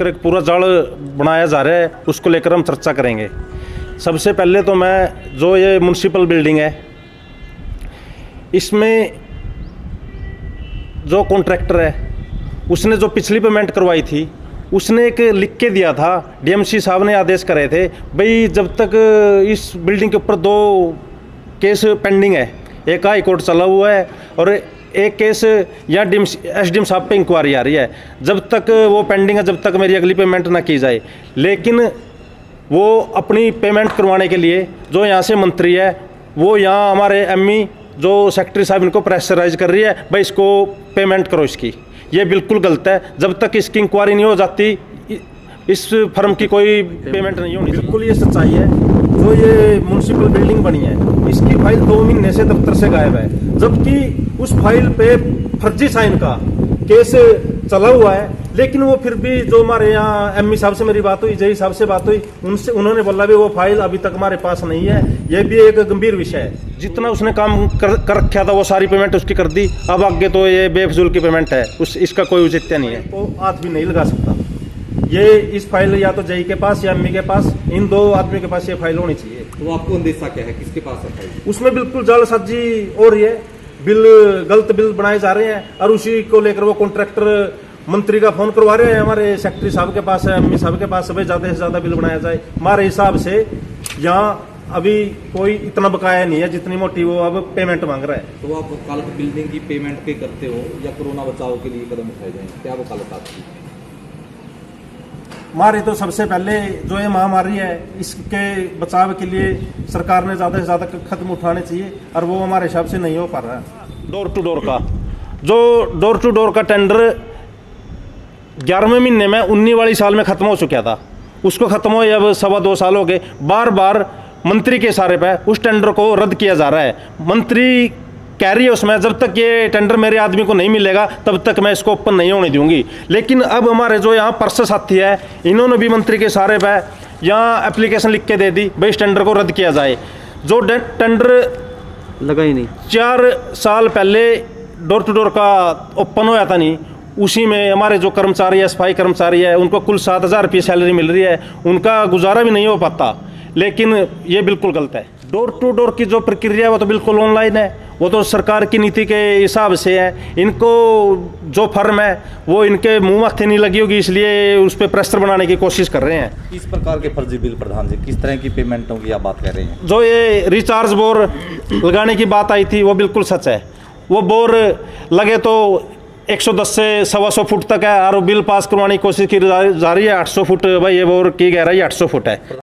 लेकर एक पूरा जाल बनाया जा रहा है, उसको लेकर हम चर्चा करेंगे। सबसे पहले तो मैं जो ये म्युनिसिपल बिल्डिंग है, इसमें जो कॉन्ट्रैक्टर है उसने जो पिछली पेमेंट करवाई थी, उसने एक लिख के दिया था, डीएमसी साहब ने आदेश करे थे भाई जब तक इस बिल्डिंग के ऊपर 2 केस पेंडिंग है, एक हाई कोर्ट चला हुआ है और एक केस या एसडीएम साहब पे इंक्वायरी आ रही है, जब तक वो पेंडिंग है, जब तक मेरी अगली पेमेंट ना की जाए। लेकिन वो अपनी पेमेंट करवाने के लिए जो यहाँ से मंत्री है, वो यहाँ हमारे एमई जो सेक्रेटरी साहब इनको प्रेशराइज कर रही है, भाई इसको पेमेंट करो इसकी। ये बिल्कुल गलत है। जब तक इसकी इंक्वायरी नहीं हो जाती इस फर्म की कोई पेमेंट नहीं होनी। बिल्कुल ये सच्चाई है। जो ये म्युनिसिपल बिल्डिंग बनी है, इसकी फाइल 2 महीने से दफ्तर से गायब है, जबकि उस फाइल पे फर्जी साइन का केस चला हुआ है। लेकिन वो फिर भी जो हमारे यहाँ एमई साहब से मेरी बात हुई, जेई साहब से बात हुई, उनसे उन्होंने बोला भी वो फाइल अभी तक हमारे पास नहीं है। ये भी एक गंभीर विषय है। जितना उसने काम कर रखा था वो सारी पेमेंट उसकी कर दी। अब आगे तो ये बेफजूल की पेमेंट है, इसका कोई औचित्य नहीं है। वो हाथ भी नहीं लगा सकता। ये इस फाइल या तो जेई के पास या एमई के पास, इन 2 आदमियों के पास ये फाइल होनी चाहिए। तो आपको अंदेशा क्या है, किसके पास है फाइल? उसमें बिल्कुल जालसाजी हो रही है, गलत बिल बनाए जा रहे हैं और उसी को लेकर वो कॉन्ट्रैक्टर मंत्री का फोन करवा रहे हैं हमारे सेक्रेटरी साहब के पास है, एमई साहब के पास, भाई ज़्यादा से ज़्यादा बिल बनाया जाए। हमारे हिसाब से यहाँ अभी कोई इतना बकाया नहीं है जितनी मोटी वो अब पेमेंट मांग रहा है। तो आप वकालत बिल्डिंग की पेमेंट पे करते हो या कोरोना बचाव के लिए कदम उठाए जाए, क्या वकालत आपकी? हमारे तो सबसे पहले जो ये महामारी है, इसके बचाव के लिए सरकार ने ज़्यादा से ज़्यादा कदम उठाने चाहिए और वो हमारे हिसाब से नहीं हो पा रहा है। डोर टू डोर का जो डोर टू डोर का टेंडर 11वें महीने में 19 वाली साल में ख़त्म हो चुका था, उसको ख़त्म हुए अब 2.25 साल हो गए। बार बार मंत्री के इशारे पे उस टेंडर को रद्द किया जा रहा है। मंत्री कह रही है उसमें जब तक ये टेंडर मेरे आदमी को नहीं मिलेगा तब तक मैं इसको ओपन नहीं होने दूंगी। लेकिन अब हमारे जो यहाँ पर्स साथी है, इन्होंने भी मंत्री के इशारे पे यहाँ एप्लीकेशन लिख के दे दी भाई इस टेंडर को रद्द किया जाए। जो टेंडर लगा ही नहीं, 4 साल पहले डोर टू डोर का ओपन होया था नहीं, उसी में हमारे जो कर्मचारी है, सफाई कर्मचारी है, उनको कुल 7,000 रुपये सैलरी मिल रही है, उनका गुजारा भी नहीं हो पाता। लेकिन ये बिल्कुल गलत है। डोर टू डोर की जो प्रक्रिया है वो तो बिल्कुल ऑनलाइन है, वो तो सरकार की नीति के हिसाब से है। इनको जो फर्म है वो इनके मुंह माथे नहीं लगी होगी, इसलिए उस पर प्रेशर बनाने की कोशिश कर रहे हैं। किस प्रकार के फर्जी बिल प्रधान जी, किस तरह की पेमेंटों की आप बात कर रहे हैं? जो ये रिचार्ज बोर लगाने की बात आई थी वो बिल्कुल सच है। वो बोर लगे तो 110 से 125 फुट तक है और बिल पास करवाने की कोशिश की जा रही है 800 फुट। भाई ये बोर की गहराई 800 फुट है।